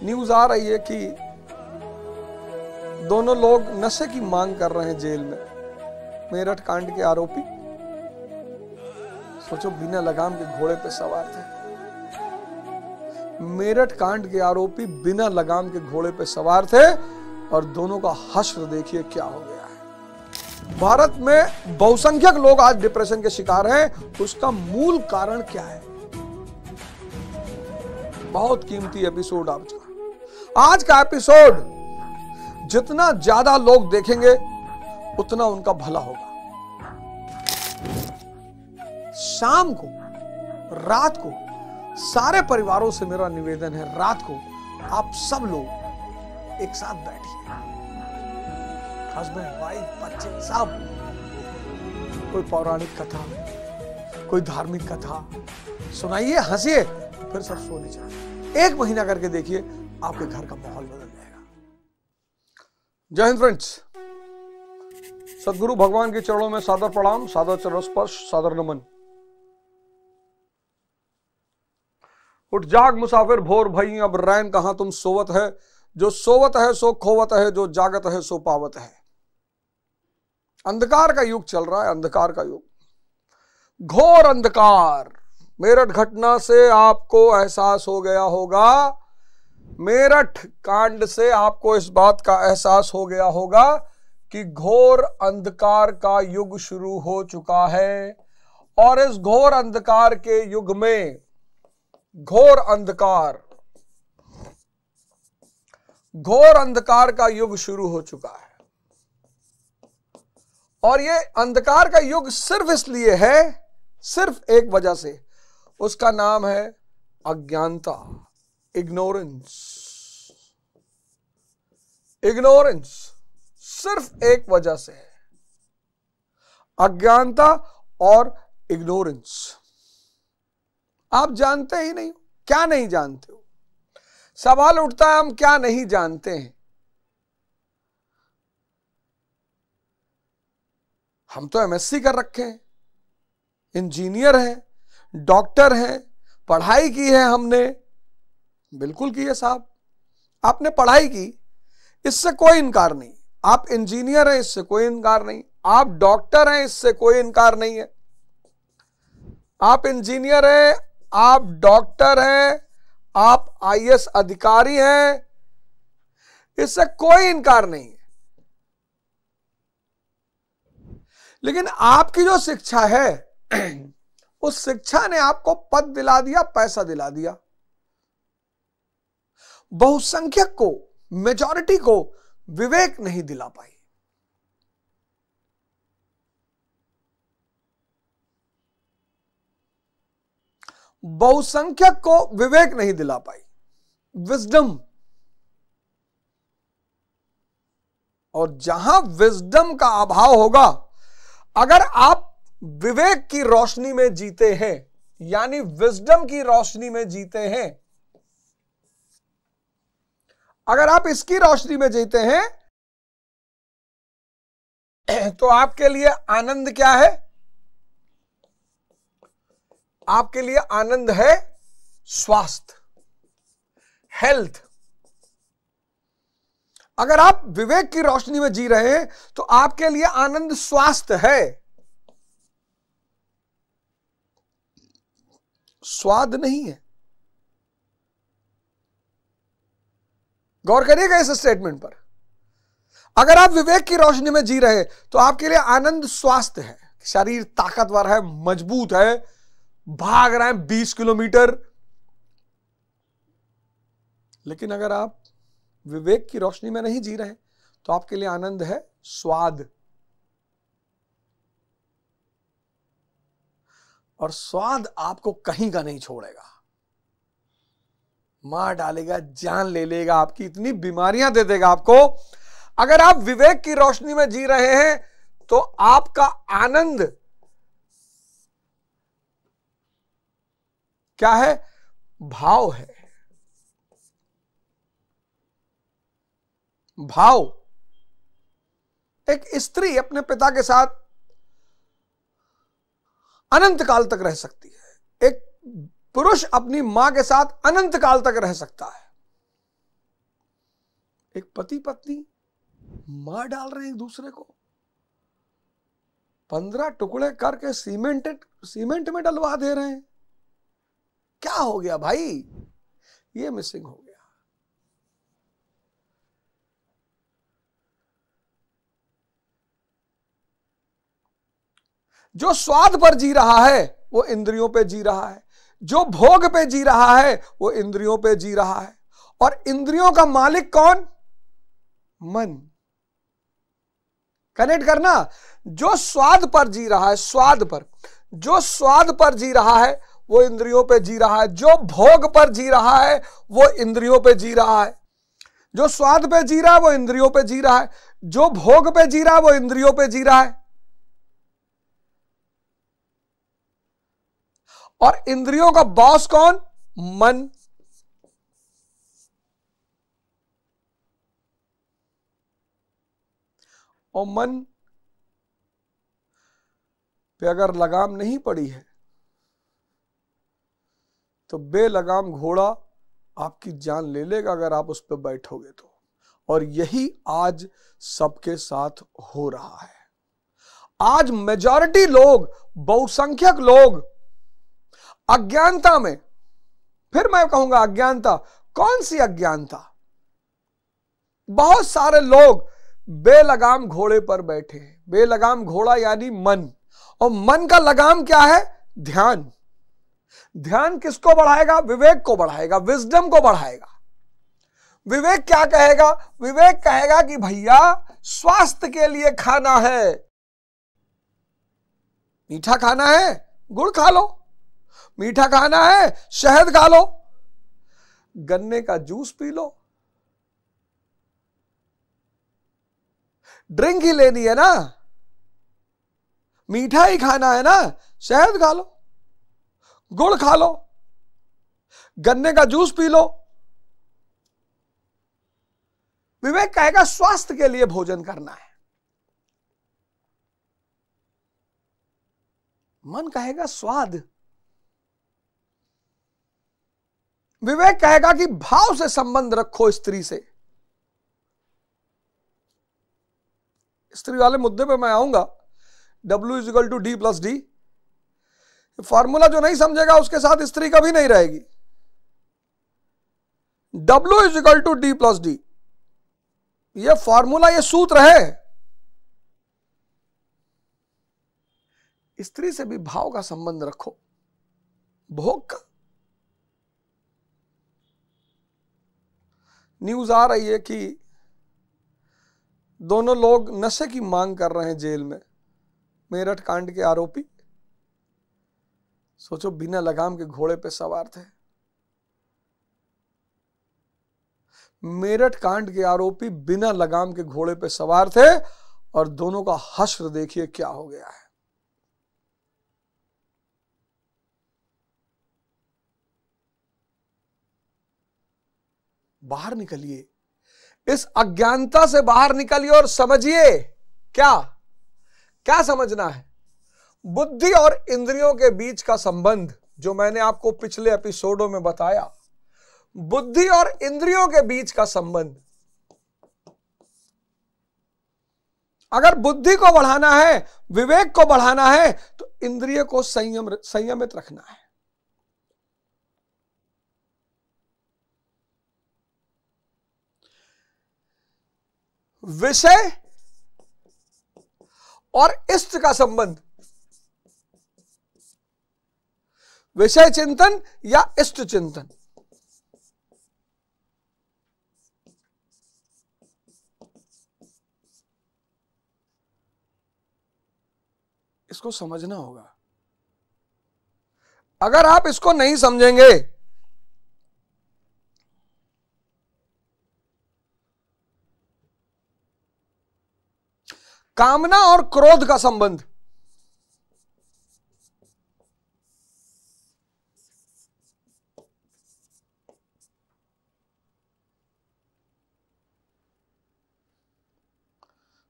News आ रही है कि दोनों लोग नशे की मांग कर रहे हैं जेल में। मेरठ कांड के आरोपी, सोचो, बिना लगाम के घोड़े पे सवार थे। मेरठ कांड के आरोपी बिना लगाम के घोड़े पे सवार थे और दोनों का हश्र देखिए क्या हो गया है। भारत में बहुसंख्यक लोग आज डिप्रेशन के शिकार हैं। उसका मूल कारण क्या है? बहुत कीमती एपिसोड आपका। आज का एपिसोड जितना ज्यादा लोग देखेंगे उतना उनका भला होगा। शाम को, रात को सारे परिवारों से मेरा निवेदन है, रात को आप सब लोग एक साथ बैठिए, हस्बैंड, वाइफ, बच्चे सब। कोई पौराणिक कथा, कोई धार्मिक कथा सुनाइए, हंसिए, फिर सब सोने जाए। 1 महीना करके देखिए, आपके घर का माहौल बदल जाएगा। जय हिंद फ्रेंड्स। सदगुरु भगवान के चरणों में सादर प्रणाम, सादर चरण स्पर्श, सादर नमन। उठ जाग मुसाफिर भोर भई, अब रैन कहां तुम सोवत है। जो सोवत है सो खोवत है, जो जागत है सो पावत है। अंधकार का युग चल रहा है, अंधकार का युग, घोर अंधकार। मेरठ घटना से आपको एहसास हो गया होगा, मेरठ कांड से आपको इस बात का एहसास हो गया होगा कि घोर अंधकार का युग शुरू हो चुका है। और इस घोर अंधकार के युग में घोर अंधकार का युग शुरू हो चुका है। और ये अंधकार का युग सिर्फ इसलिए है, सिर्फ एक वजह से, उसका नाम है अज्ञानता, इग्नोरेंस। सिर्फ एक वजह से है, अज्ञानता और इग्नोरेंस। आप जानते ही नहीं हो। क्या नहीं जानते हो? सवाल उठता है, हम क्या नहीं जानते हैं? हम तो एमएससी कर रखे हैं, इंजीनियर हैं, डॉक्टर हैं, पढ़ाई की है हमने। बिल्कुल की है साहब, आपने पढ़ाई की, इससे कोई इनकार नहीं। आप इंजीनियर हैं, इससे कोई इनकार नहीं। आप डॉक्टर हैं, इससे कोई इनकार नहीं है। आप इंजीनियर हैं, आप डॉक्टर हैं, आप आईएएस अधिकारी हैं, इससे कोई इनकार नहीं है। लेकिन आपकी जो शिक्षा है, उस शिक्षा ने आपको पद दिला दिया, पैसा दिला दिया। बहुसंख्यक को, मेजॉरिटी को विवेक नहीं दिला पाई। बहुसंख्यक को विवेक नहीं दिला पाई, विजडम। और जहां विजडम का अभाव होगा, अगर आप विवेक की रोशनी में जीते हैं, यानी विजडम की रोशनी में जीते हैं, अगर आप इसकी रोशनी में जीते हैं, तो आपके लिए आनंद क्या है? आपके लिए आनंद है स्वास्थ्य, हेल्थ। अगर आप विवेक की रोशनी में जी रहे हैं तो आपके लिए आनंद स्वास्थ्य है, स्वाद नहीं है। गौर करिएगा इस स्टेटमेंट पर। अगर आप विवेक की रोशनी में जी रहे हैं तो आपके लिए आनंद स्वास्थ्य है, शरीर ताकतवर है, मजबूत है, भाग रहे हैं 20 किलोमीटर। लेकिन अगर आप विवेक की रोशनी में नहीं जी रहे तो आपके लिए आनंद है स्वाद। और स्वाद आपको कहीं का नहीं छोड़ेगा, मार डालेगा, जान ले लेगा, आपकी इतनी बीमारियां दे देगा आपको। अगर आप विवेक की रोशनी में जी रहे हैं तो आपका आनंद क्या है? भाव है। भाव। एक स्त्री अपने पिता के साथ अनंत काल तक रह सकती है, एक पुरुष अपनी मां के साथ अनंत काल तक रह सकता है। एक पति पत्नी मार डाल रहे हैं एक दूसरे को, 15 टुकड़े करके सीमेंट में डलवा दे रहे हैं। क्या हो गया भाई? ये मिसिंग हो गया। जो स्वाद पर जी रहा है वो इंद्रियों पे जी रहा है, जो भोग पे जी रहा है वो इंद्रियों पे जी रहा है। और इंद्रियों का मालिक कौन? मन। कनेक्ट करना। जो स्वाद पर जी रहा है, स्वाद पर, जो स्वाद पर जी रहा है वो इंद्रियों पे जी रहा है, जो भोग पर जी रहा है वो इंद्रियों पे जी रहा है। जो स्वाद पे जी रहा है वो इंद्रियों पे जी रहा है, जो भोग पे जी रहा है वो इंद्रियों पे जी रहा है। और इंद्रियों का बॉस कौन? मन। और मन पे अगर लगाम नहीं पड़ी है तो बेलगाम घोड़ा आपकी जान ले लेगा अगर आप उस पर बैठोगे तो। और यही आज सबके साथ हो रहा है। आज मेजॉरिटी लोग, बहुसंख्यक लोग अज्ञानता में, फिर मैं कहूंगा अज्ञानता। कौन सी अज्ञानता? बहुत सारे लोग बेलगाम घोड़े पर बैठे हैं। बेलगाम घोड़ा यानी मन। और मन का लगाम क्या है? ध्यान। ध्यान किसको बढ़ाएगा? विवेक को बढ़ाएगा, विजडम को बढ़ाएगा। विवेक क्या कहेगा? विवेक कहेगा कि भैया स्वास्थ्य के लिए खाना है, मीठा खाना है, गुड़ खा लो। मीठा खाना है, शहद खा लो, गन्ने का जूस पी लो। ड्रिंक ही लेनी है ना, मीठा ही खाना है ना, शहद खा लो, गुड़ खा लो, गन्ने का जूस पी लो। विवेक कहेगा स्वास्थ्य के लिए भोजन करना है। मन कहेगा स्वाद। विवेक कहेगा कि भाव से संबंध रखो स्त्री से। स्त्री वाले मुद्दे पे मैं आऊंगा। W=D+D। फॉर्मूला जो नहीं समझेगा उसके साथ स्त्री कभी नहीं रहेगी। W=D+D, यह फॉर्मूला, यह सूत्र है। स्त्री से भी भाव का संबंध रखो, भोग का। न्यूज आ रही है कि दोनों लोग नशे की मांग कर रहे हैं जेल में, मेरठ कांड के आरोपी। सोचो, बिना लगाम के घोड़े पे सवार थे। मेरठ कांड के आरोपी बिना लगाम के घोड़े पे सवार थे और दोनों का हश्र देखिए क्या हो गया है। बाहर निकलिए, इस अज्ञानता से बाहर निकलिए और समझिए। क्या क्या समझना है? बुद्धि और इंद्रियों के बीच का संबंध जो मैंने आपको पिछले एपिसोडों में बताया, बुद्धि और इंद्रियों के बीच का संबंध। अगर बुद्धि को बढ़ाना है, विवेक को बढ़ाना है, तो इंद्रिय को संयमित रखना है। विषय और इष्ट का संबंध, विषय चिंतन या इष्ट चिंतन, इसको समझना होगा। अगर आप इसको नहीं समझेंगे कामना और क्रोध का संबंध,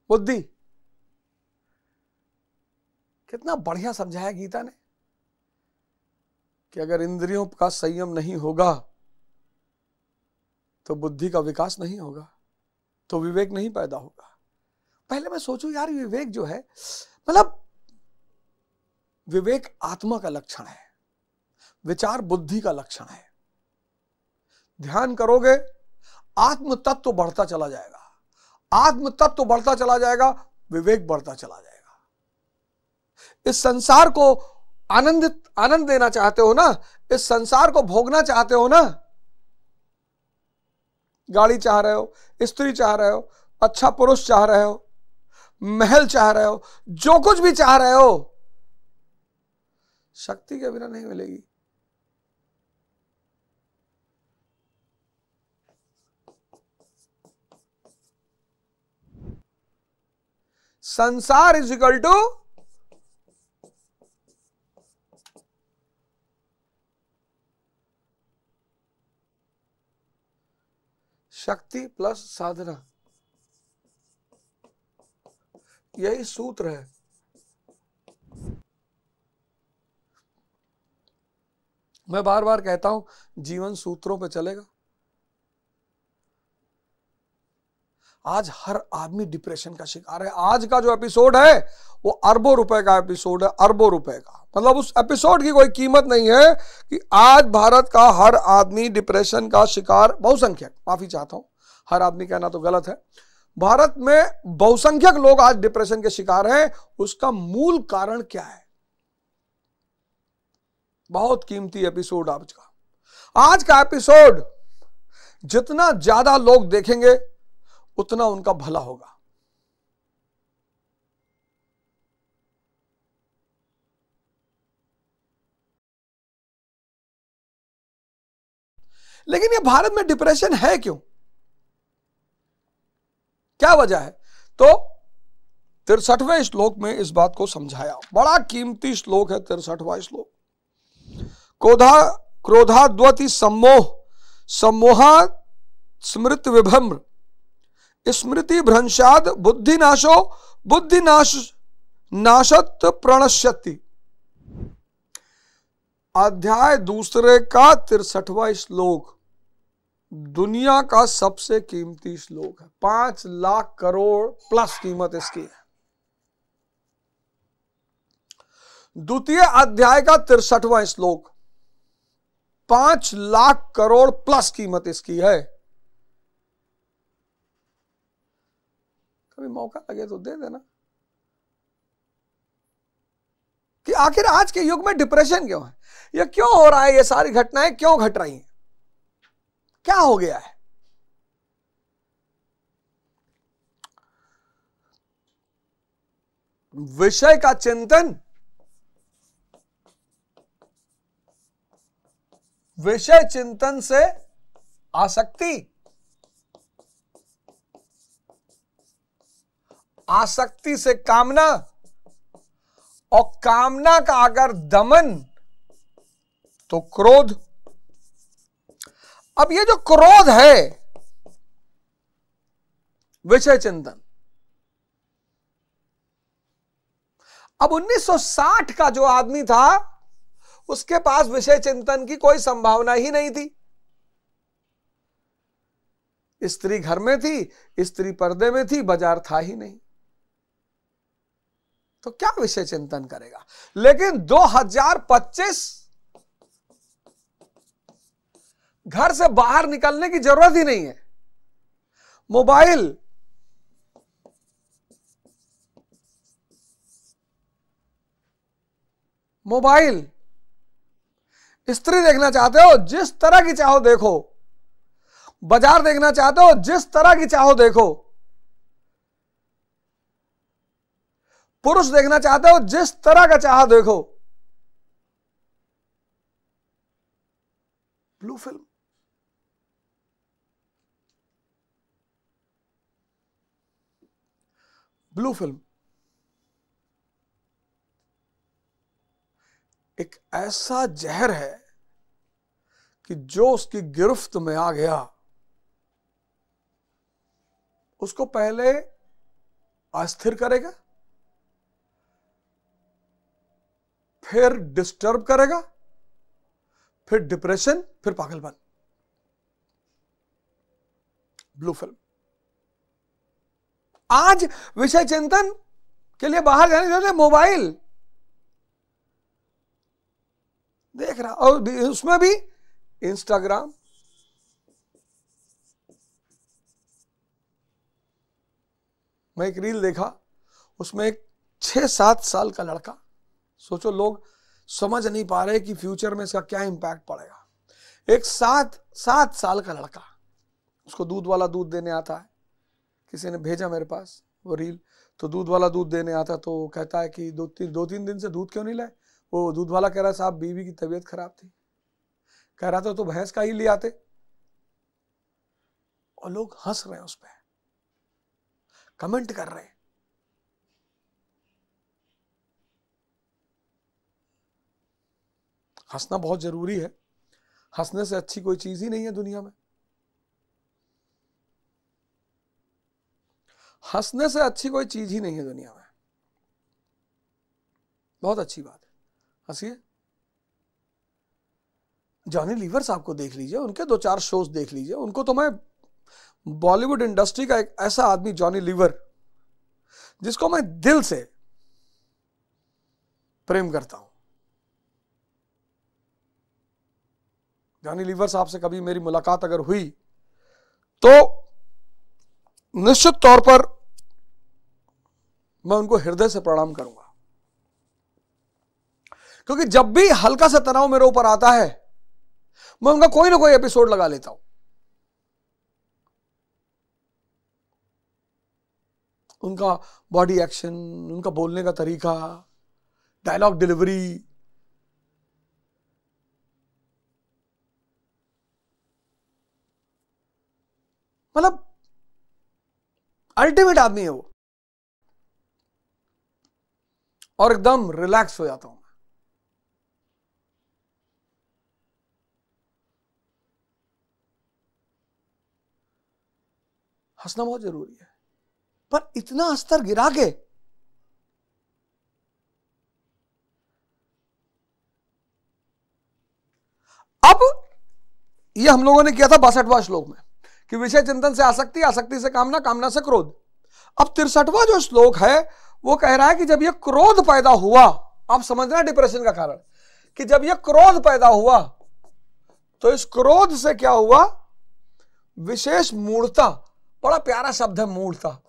बुद्धि। कितना बढ़िया समझाया गीता ने कि अगर इंद्रियों का संयम नहीं होगा तो बुद्धि का विकास नहीं होगा। तो विवेक नहीं पैदा होगा। पहले मैं सोचूं यार विवेक जो है, मतलब विवेक आत्मा का लक्षण है, विचार बुद्धि का लक्षण है। ध्यान करोगे आत्म तत्व बढ़ता चला जाएगा, आत्म तत्व बढ़ता चला जाएगा, विवेक बढ़ता चला जाएगा। इस संसार को आनंद देना चाहते हो ना, इस संसार को भोगना चाहते हो ना, गाड़ी चाह रहे हो, स्त्री चाह रहे हो, अच्छा पुरुष चाह रहे हो, महल चाह रहे हो, जो कुछ भी चाह रहे हो, शक्ति के बिना नहीं मिलेगी। संसार इज इक्वल टू शक्ति प्लस साधना, यही सूत्र है। मैं बार बार कहता हूं जीवन सूत्रों पे चलेगा। आज हर आदमी डिप्रेशन का शिकार है। आज का जो एपिसोड है वो अरबों रुपए का एपिसोड है, अरबों रुपए का। मतलब उस एपिसोड की कोई कीमत नहीं है कि आज भारत का हर आदमी डिप्रेशन का शिकार, बहुसंख्यक, माफी चाहता हूं, हर आदमी कहना तो गलत है, भारत में बहुसंख्यक लोग आज डिप्रेशन के शिकार हैं। उसका मूल कारण क्या है? बहुत कीमती एपिसोड आज का एपिसोड जितना ज्यादा लोग देखेंगे उतना उनका भला होगा। लेकिन ये भारत में डिप्रेशन है क्यों? क्या वजह है? तो 63वें श्लोक में इस बात को समझाया। बड़ा कीमती श्लोक है 63वां श्लोक। क्रोधाद्वति सम्मोह, सम्मोहा स्मृति विभ्रम, स्मृति भ्रंशाद बुद्धिनाशो, बुद्धिनाश नाशत प्रणश्यति। अध्याय दूसरे का 63वां श्लोक दुनिया का सबसे कीमती श्लोक है। 5 लाख करोड़ प्लस कीमत इसकी है। द्वितीय अध्याय का 63वां श्लोक 5 लाख करोड़ प्लस कीमत इसकी है। कभी मौका लगे तो दे देना कि आखिर आज के युग में डिप्रेशन क्यों है, ये क्यों हो रहा है, ये सारी घटनाएं क्यों घट रही हैं, क्या हो गया है? विषय का चिंतन, विषय चिंतन से आसक्ति, आसक्ति से कामना, और कामना का अगर दमन तो क्रोध। अब ये जो क्रोध है, विषय चिंतन, अब 1960 का जो आदमी था उसके पास विषय चिंतन की कोई संभावना ही नहीं थी। स्त्री घर में थी, स्त्री पर्दे में थी, बाजार था ही नहीं, तो क्या विषय चिंतन करेगा? लेकिन 2025 घर से बाहर निकलने की जरूरत ही नहीं है। मोबाइल, मोबाइल, स्त्री देखना चाहते हो जिस तरह की चाहो देखो, बाजार देखना चाहते हो जिस तरह की चाहो देखो, पुरुष देखना चाहते हो जिस तरह का चाहो देखो। ब्लू फिल्म, ब्लू फिल्म एक ऐसा जहर है कि जो उसकी गिरफ्त में आ गया उसको पहले अस्थिर करेगा, फिर डिस्टर्ब करेगा, फिर डिप्रेशन, फिर पागलपन। ब्लू फिल्म आज विषय चिंतन के लिए बाहर जाने के लिए मोबाइल देख रहा, और उसमें भी इंस्टाग्राम। मैं एक रील देखा, उसमें एक 6-7 साल का लड़का, सोचो लोग समझ नहीं पा रहे कि फ्यूचर में इसका क्या इंपैक्ट पड़ेगा। एक 7 साल का लड़का, उसको दूध वाला दूध देने आता है, किसी ने भेजा मेरे पास वो रील, तो दूध वाला दूध देने आता, तो कहता है कि 2-3 दिन से दूध क्यों नहीं लाए। वो दूध वाला कह रहा है साहब बीवी की तबीयत खराब थी। कह रहा था तो भैंस का ही ले आते। और लोग हंस रहे हैं, उस पर कमेंट कर रहे हैं। हंसना बहुत जरूरी है, हंसने से अच्छी कोई चीज ही नहीं है दुनिया में। हंसने से अच्छी कोई चीज ही नहीं है दुनिया में। बहुत अच्छी बात है, हंसिए। जॉनी लीवर साहब को देख लीजिए, उनके 2-4 शोज देख लीजिए। उनको तो मैं, बॉलीवुड इंडस्ट्री का एक ऐसा आदमी जॉनी लीवर, जिसको मैं दिल से प्रेम करता हूं। जॉनी लीवर साहब से कभी मेरी मुलाकात अगर हुई तो निश्चित तौर पर मैं उनको हृदय से प्रणाम करूंगा, क्योंकि जब भी हल्का सा तनाव मेरे ऊपर आता है, मैं उनका कोई ना कोई एपिसोड लगा लेता हूं। उनका बॉडी एक्शन, उनका बोलने का तरीका, डायलॉग डिलीवरी, मतलब अल्टीमेट आदमी है वो। और एकदम रिलैक्स हो जाता हूं मैं। हंसना बहुत जरूरी है, पर इतना स्तर गिरा के अब ये हम लोगों ने किया था 62वां श्लोक में कि विषय चिंतन से आसक्ति, आसक्ति से कामना, कामना से क्रोध। अब 63वां जो श्लोक है वो कह रहा है कि जब ये क्रोध पैदा हुआ, आप समझना डिप्रेशन का कारण, कि जब ये क्रोध पैदा हुआ तो इस क्रोध से क्या हुआ, विशेष मूढ़ता, बड़ा प्यारा शब्द है मूढ़ता,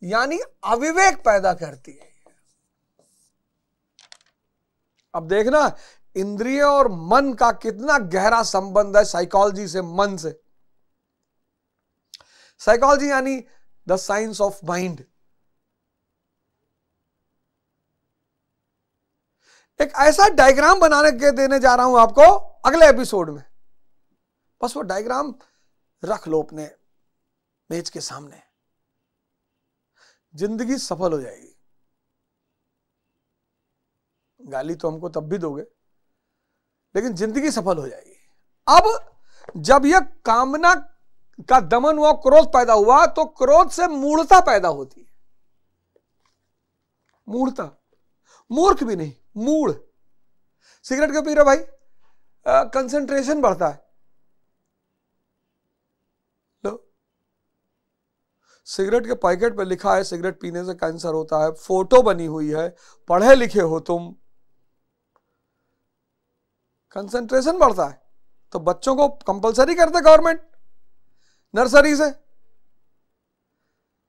यानी अविवेक पैदा करती है। अब देखना इंद्रिय और मन का कितना गहरा संबंध है साइकोलॉजी से, मन से। साइकोलॉजी यानी द साइंस ऑफ माइंड। एक ऐसा डायग्राम बनाने के देने जा रहा हूं आपको अगले एपिसोड में, बस वो डायग्राम रख लो अपने मेज के सामने, जिंदगी सफल हो जाएगी। गाली तो हमको तब भी दोगे, लेकिन जिंदगी सफल हो जाएगी। अब जब यह कामना का दमन हुआ, क्रोध पैदा हुआ, तो क्रोध से मूढ़ता पैदा होती है। मूढ़ता, मूर्ख भी नहीं, मूढ़। सिगरेट क्यों पी रहे भाई? कंसंट्रेशन बढ़ता है। लो, सिगरेट के पैकेट पे लिखा है सिगरेट पीने से कैंसर होता है, फोटो बनी हुई है, पढ़े लिखे हो तुम, कंसंट्रेशन बढ़ता है। तो बच्चों को कंपलसरी करते गवर्नमेंट नर्सरी से,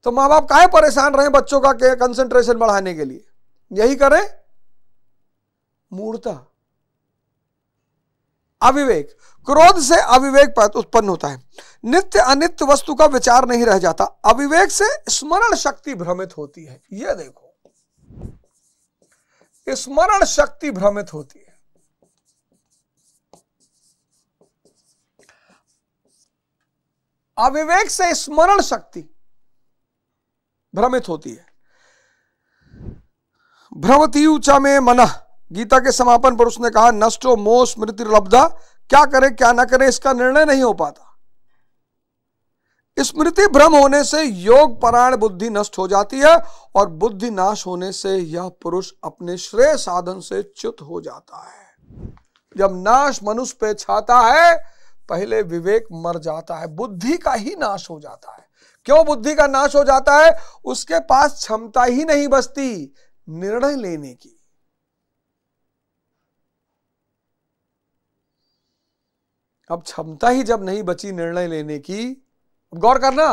तो मां बाप काहे परेशान रहे बच्चों का कंसंट्रेशन बढ़ाने के लिए? यही करें, मूढ़ता, अविवेक। क्रोध से अविवेक उत्पन्न होता है। नित्य अनित्य वस्तु का विचार नहीं रह जाता। अविवेक से स्मरण शक्ति भ्रमित होती है। यह देखो, स्मरण शक्ति भ्रमित होती है। अविवेक से स्मरण शक्ति भ्रमित होती है। भ्रमतीयुचा में मनः, गीता के समापन पर उसने कहा नष्टो मोह स्मृति लब्धा, क्या करे क्या ना करे इसका निर्णय नहीं हो पाता। स्मृति भ्रम होने से योग परायण बुद्धि नष्ट हो जाती है, और बुद्धि नाश होने से यह पुरुष अपने श्रेय साधन से च्युत हो जाता है। जब नाश मनुष्य पे छाता है पहले विवेक मर जाता है, बुद्धि का ही नाश हो जाता है। क्यों बुद्धि का नाश हो जाता है? उसके पास क्षमता ही नहीं बचती निर्णय लेने की। अब क्षमता ही जब नहीं बची निर्णय लेने की, अब गौर करना,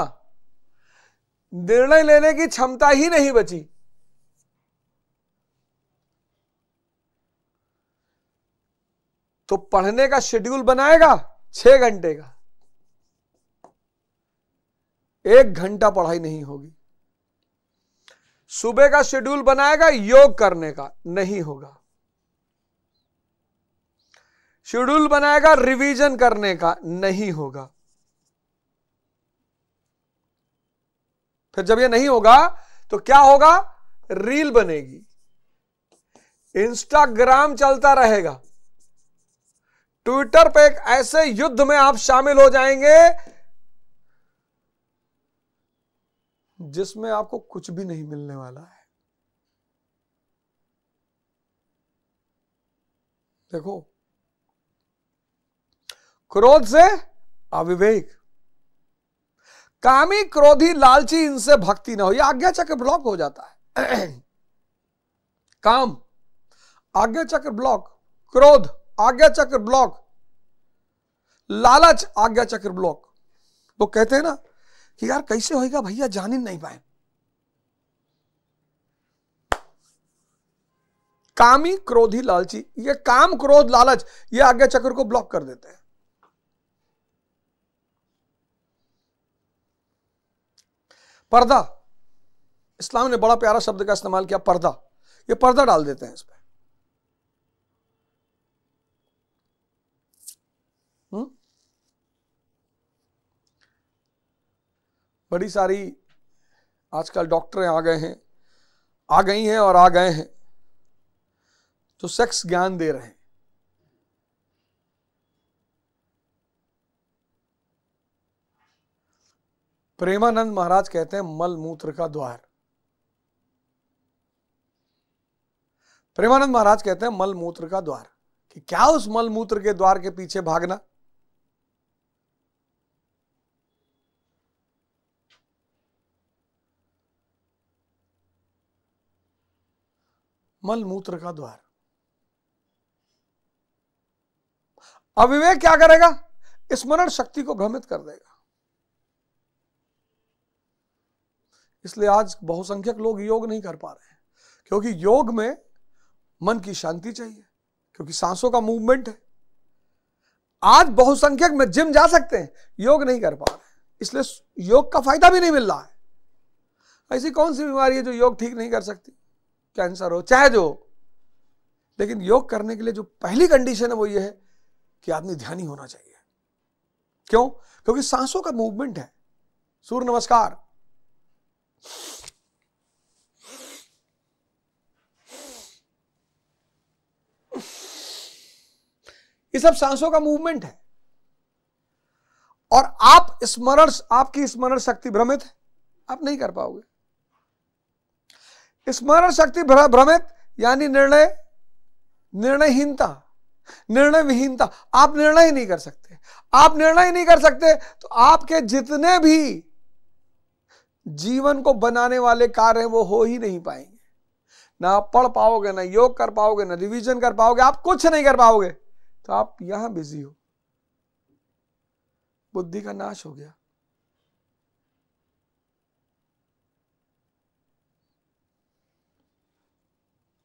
निर्णय लेने की क्षमता ही नहीं बची, तो पढ़ने का शेड्यूल बनाएगा 6 घंटे का, 1 घंटा पढ़ाई नहीं होगी। सुबह का शेड्यूल बनाएगा योग करने का, नहीं होगा। शेड्यूल बनाएगा रिवीजन करने का, नहीं होगा। फिर जब ये नहीं होगा तो क्या होगा? रील बनेगी, इंस्टाग्राम चलता रहेगा, ट्विटर पे एक ऐसे युद्ध में आप शामिल हो जाएंगे जिसमें आपको कुछ भी नहीं मिलने वाला है। देखो, क्रोध से अविवेक, कामी क्रोधी लालची इनसे भक्ति ना हो, यह आज्ञा चक्र ब्लॉक हो जाता है। काम आज्ञा चक्र ब्लॉक, क्रोध आज्ञा चक्र ब्लॉक, लालच आज्ञा चक्र ब्लॉक। लोग कहते हैं ना कि यार कैसे होएगा भैया, जान ही नहीं पाए। कामी क्रोधी लालची, ये काम क्रोध लालच ये आज्ञा चक्र को ब्लॉक कर देते हैं। पर्दा, इस्लाम ने बड़ा प्यारा शब्द का इस्तेमाल किया, पर्दा। ये पर्दा डाल देते हैं इस पे। बड़ी सारी आजकल डॉक्टरें आ गए हैं, आ गई हैं और आ गए हैं जो सेक्स ज्ञान दे रहे हैं। प्रेमानंद महाराज कहते हैं मल मूत्र का द्वार। प्रेमानंद महाराज कहते हैं मल मूत्र का द्वार, कि क्या उस मल मूत्र के द्वार के पीछे भागना? मल मूत्र का द्वार। अविवेक क्या करेगा? स्मरण शक्ति को भ्रमित कर देगा। इसलिए आज बहुसंख्यक लोग योग नहीं कर पा रहे हैं, क्योंकि योग में मन की शांति चाहिए, क्योंकि सांसों का मूवमेंट है। आज बहुसंख्यक में जिम जा सकते हैं, योग नहीं कर पा रहे हैं, इसलिए योग का फायदा भी नहीं मिल रहा है। ऐसी कौन सी बीमारी है जो योग ठीक नहीं कर सकती? कैंसर हो चाहे जो, लेकिन योग करने के लिए जो पहली कंडीशन है वो ये है कि आदमी ध्यानी होना चाहिए। क्यों? क्योंकि सांसों का मूवमेंट है। सूर्य नमस्कार, ये सब सांसों का मूवमेंट है। और आप स्मरण, आपकी स्मरण शक्ति भ्रमित है, आप नहीं कर पाओगे। स्मरण शक्ति भ्रमित यानी निर्णयहीनता, निर्णय विहीनता। आप निर्णय ही नहीं कर सकते। आप निर्णय ही नहीं कर सकते तो आपके जितने भी जीवन को बनाने वाले कार्य हैं वो हो ही नहीं पाएंगे। ना आप पढ़ पाओगे, ना योग कर पाओगे, ना रिवीजन कर पाओगे, आप कुछ नहीं कर पाओगे। तो आप यहां बिजी हो, बुद्धि का नाश हो गया।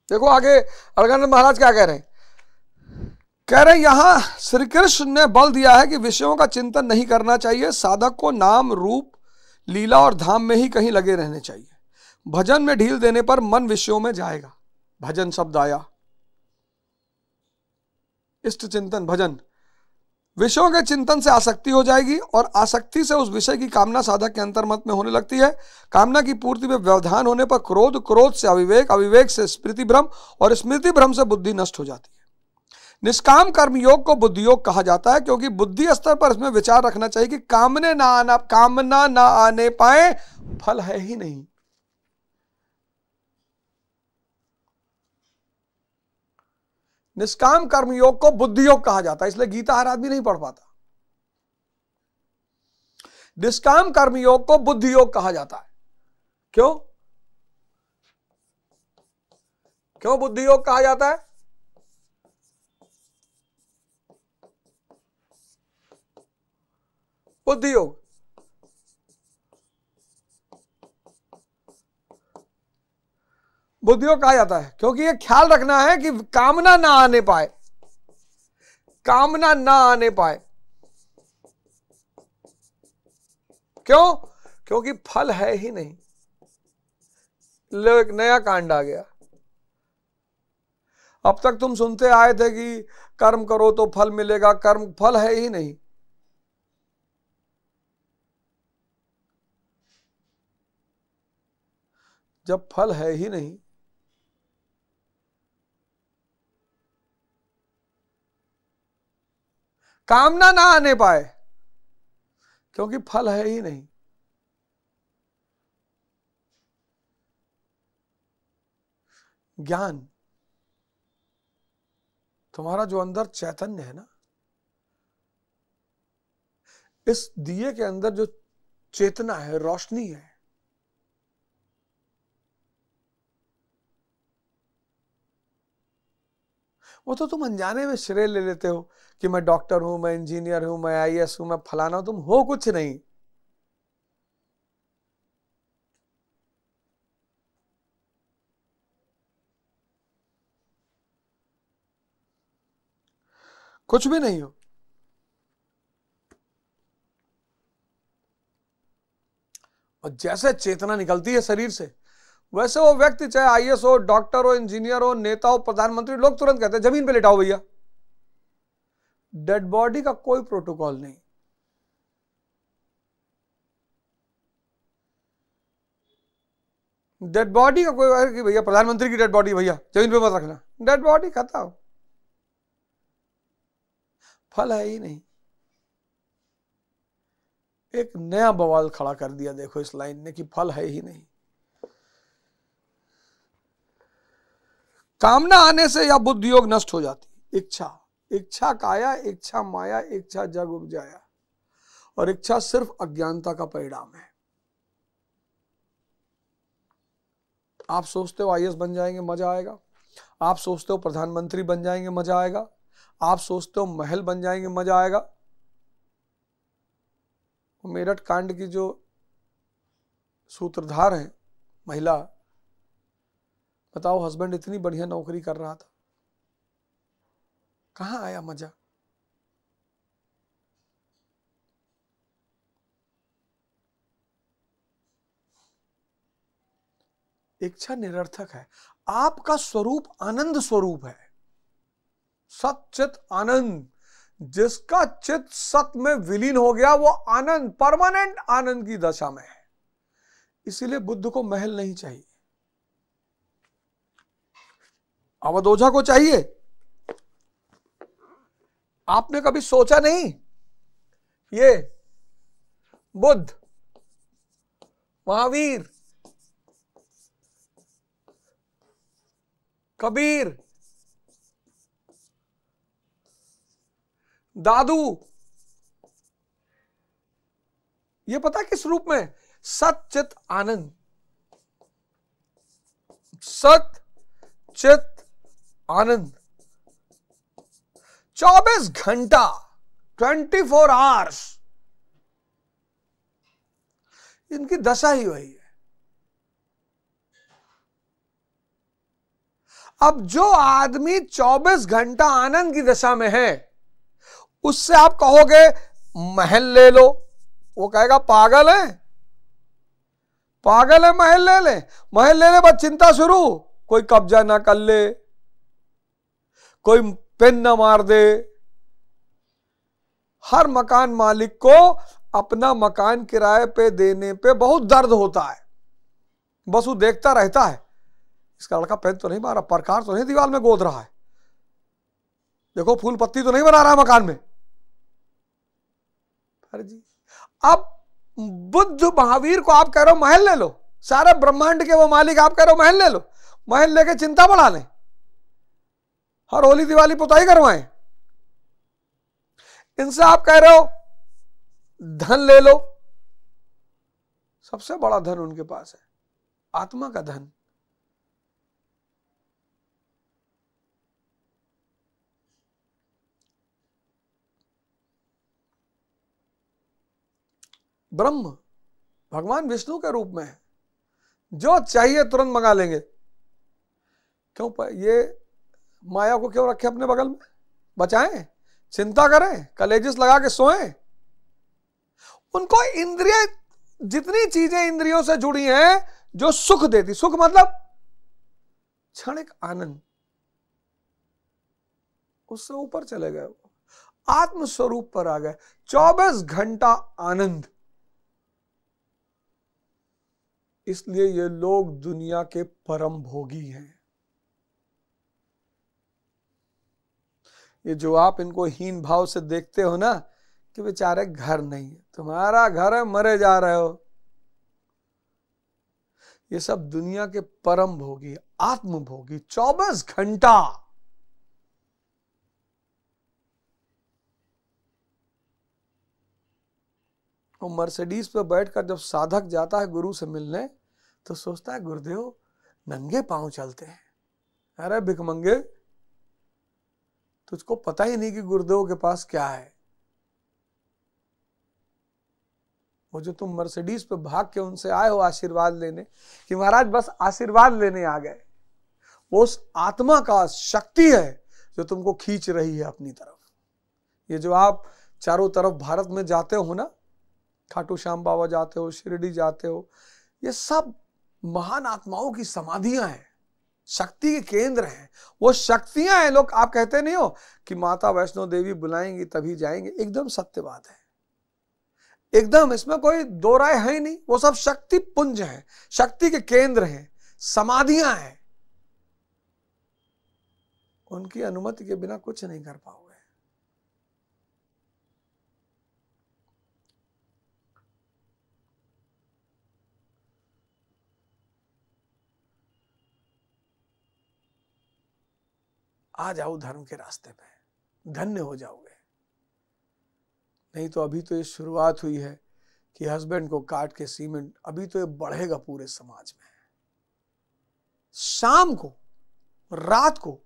देखो आगे अलगानंद महाराज क्या कह रहे हैं? कह रहे हैं यहां श्री कृष्ण ने बल दिया है कि विषयों का चिंतन नहीं करना चाहिए, साधक को नाम रूप लीला और धाम में ही कहीं लगे रहने चाहिए। भजन में ढील देने पर मन विषयों में जाएगा। भजन शब्द आया, इष्ट चिंतन भजन, विषयों के चिंतन से आसक्ति हो जाएगी और आसक्ति से उस विषय की कामना साधक के अंतर्मत में होने लगती है। कामना की पूर्ति में व्यवधान होने पर क्रोध, क्रोध से अविवेक, अविवेक से स्मृति भ्रम और स्मृति भ्रम से बुद्धि नष्ट हो जाती है। निष्काम कर्म योग को बुद्धि योग कहा जाता है, क्योंकि बुद्धि स्तर पर इसमें विचार रखना चाहिए कि कामना ना आने पाए, फल है ही नहीं। निष्काम कर्म योग को बुद्धि योग कहा जाता है, इसलिए गीता हर आदमी नहीं पढ़ पाता। निष्काम कर्मयोग को बुद्धि योग कहा जाता है। क्यों? क्यों बुद्धि योग कहा जाता है? बुद्धि योग बुद्धि योग कहा जाता है क्योंकि ये ख्याल रखना है कि कामना ना आने पाए, कामना ना आने पाए। क्यों? क्योंकि फल है ही नहीं। लो, एक नया कांड आ गया। अब तक तुम सुनते आए थे कि कर्म करो तो फल मिलेगा, कर्म फल है ही नहीं। जब फल है ही नहीं, कामना ना आने पाए क्योंकि फल है ही नहीं। ज्ञान, तुम्हारा जो अंदर चैतन्य है ना, इस दिए के अंदर जो चेतना है, रोशनी है, वो तो तुम अनजाने में श्रेय ले लेते हो कि मैं डॉक्टर हूं, मैं इंजीनियर हूं, मैं आईएएस हूं, मैं फलाना हूं। तुम हो कुछ नहीं। कुछ भी नहीं हो। और जैसे चेतना निकलती है शरीर से, वैसे वो व्यक्ति चाहे आईएएस हो, डॉक्टर हो, इंजीनियर हो, नेता हो, प्रधानमंत्री, लोग तुरंत कहते हैं जमीन पे लेटाओ भैया। डेड बॉडी का कोई प्रोटोकॉल नहीं। डेड बॉडी का कोई कि भैया प्रधानमंत्री की डेड बॉडी भैया जमीन पे मत रखना, डेड बॉडी खत्म। फल है ही नहीं। एक नया बवाल खड़ा कर दिया देखो इस लाइन ने कि फल है ही नहीं। कामना आने से या बुद्धि योग नष्ट हो जाती। इच्छा, इच्छा काया, इच्छा माया, इच्छा जग उपजाया। और इच्छा सिर्फ अज्ञानता का परिणाम है। आप सोचते हो आईएएस बन जाएंगे मजा आएगा, आप सोचते हो प्रधानमंत्री बन जाएंगे मजा आएगा, आप सोचते हो महल बन जाएंगे मजा आएगा। मेरठ कांड की जो सूत्रधार है महिला, बताओ हस्बैंड इतनी बढ़िया नौकरी कर रहा था, कहां आया मजा? इच्छा निरर्थक है। आपका स्वरूप आनंद स्वरूप है, सत चित आनंद। जिसका चित सत में विलीन हो गया वो आनंद, परमानेंट आनंद की दशा में है। इसीलिए बुद्ध को महल नहीं चाहिए, अवधोजा को चाहिए। आपने कभी सोचा नहीं ये बुद्ध, महावीर, कबीर, दादू, ये पता किस रूप में? सत चित आनंद, सत चित आनंद। 24 घंटा, 24 आवर्स, इनकी दशा ही वही है। अब जो आदमी 24 घंटा आनंद की दशा में है, उससे आप कहोगे महल ले लो, वो कहेगा पागल है, पागल है, महल ले ले। महल ले ले बस चिंता शुरू, कोई कब्जा ना कर ले, कोई पेन ना मार दे। हर मकान मालिक को अपना मकान किराए पे देने पे बहुत दर्द होता है, बस वो देखता रहता है इसका लड़का पेन तो नहीं मारा, प्रकार तो नहीं दीवार में गोद रहा है, देखो फूल पत्ती तो नहीं बना रहा है मकान में। जी अब बुद्ध महावीर को आप कह रहे हो महल ले लो, सारे ब्रह्मांड के वो मालिक आप कह रहे हो महल ले लो, महल लेके चिंता बढ़ा लें, हर होली दिवाली पुताई करवाएं। इनसे आप कह रहे हो धन ले लो, सबसे बड़ा धन उनके पास है, आत्मा का धन। ब्रह्म भगवान विष्णु के रूप में है, जो चाहिए तुरंत मंगा लेंगे। क्यों ये माया को क्यों रखे अपने बगल में? बचाएं, चिंता करें, कलेजिस लगा के सोएं। उनको इंद्रिय, जितनी चीजें इंद्रियों से जुड़ी हैं जो सुख देती, सुख मतलब क्षणिक आनंद, उससे ऊपर चले गए, वो आत्म स्वरूप पर आ गए। 24 घंटा आनंद। इसलिए ये लोग दुनिया के परम भोगी हैं। ये जो आप इनको हीन भाव से देखते हो ना कि बेचारे घर नहीं है, तुम्हारा घर है, मरे जा रहे हो, ये सब दुनिया के परम भोगी, आत्म भोगी। 24 घंटा। वो मर्सिडीज पे बैठकर जब साधक जाता है गुरु से मिलने, तो सोचता है गुरुदेव नंगे पांव चलते हैं। अरे भिखमंगे, तुझको पता ही नहीं कि गुरुदेव के पास क्या है। वो जो तुम मर्सिडीज पे भाग के उनसे आए हो आशीर्वाद लेने, कि महाराज बस आशीर्वाद लेने आ गए, वो उस आत्मा का शक्ति है जो तुमको खींच रही है अपनी तरफ। ये जो आप चारों तरफ भारत में जाते हो ना, खाटू श्याम बाबा जाते हो, शिरडी जाते हो, ये सब महान आत्माओं की समाधियां हैं, शक्ति के केंद्र हैं। वो शक्तियां हैं। लोग, आप कहते नहीं हो कि माता वैष्णो देवी बुलाएंगी तभी जाएंगे, एकदम सत्य बात है, एकदम, इसमें कोई दो राय है ही नहीं। वो सब शक्ति पुंज हैं, शक्ति के केंद्र हैं, समाधियां हैं। उनकी अनुमति के बिना कुछ नहीं कर पाओगे। आ जाओ धर्म के रास्ते पे, धन्य हो जाओगे। नहीं तो अभी तो ये शुरुआत हुई है कि हस्बैंड को काट के सीमेंट, अभी तो ये बढ़ेगा पूरे समाज में। शाम को, रात को,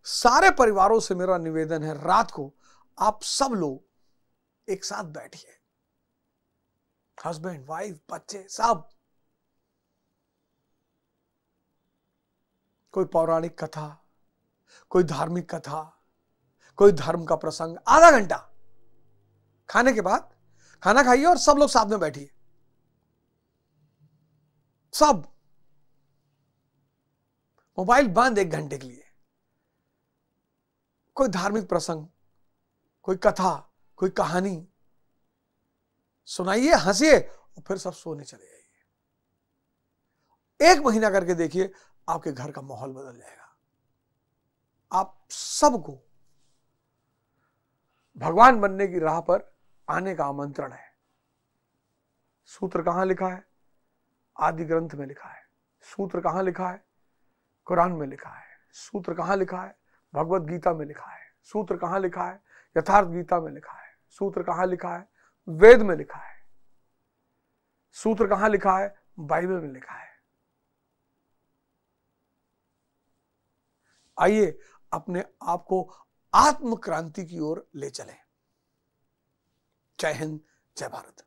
सारे परिवारों से मेरा निवेदन है, रात को आप सब लोग एक साथ बैठिए, हस्बैंड, वाइफ, बच्चे, सब। कोई पौराणिक कथा, कोई धार्मिक कथा, कोई धर्म का प्रसंग, आधा घंटा खाने के बाद, खाना खाइए और सब लोग साथ में बैठिए, सब। मोबाइल बंद 1 घंटे के लिए। कोई धार्मिक प्रसंग, कोई कथा, कोई कहानी सुनाइए, हंसिए और फिर सब सोने चले जाइए। 1 महीना करके देखिए, आपके घर का माहौल बदल जाएगा। आप सबको भगवान बनने की राह पर आने का आमंत्रण है। सूत्र कहां लिखा है? आदि ग्रंथ में लिखा है। सूत्र कहां लिखा है? कुरान में लिखा है। सूत्र कहां लिखा है? भगवत गीता में लिखा है। सूत्र कहां लिखा है? यथार्थ गीता में लिखा है। सूत्र कहां लिखा है? वेद में लिखा है। सूत्र कहां लिखा है? बाइबल में लिखा है। आइए अपने आप को आत्म क्रांति की ओर ले चलें। जय हिंद, जय भारत।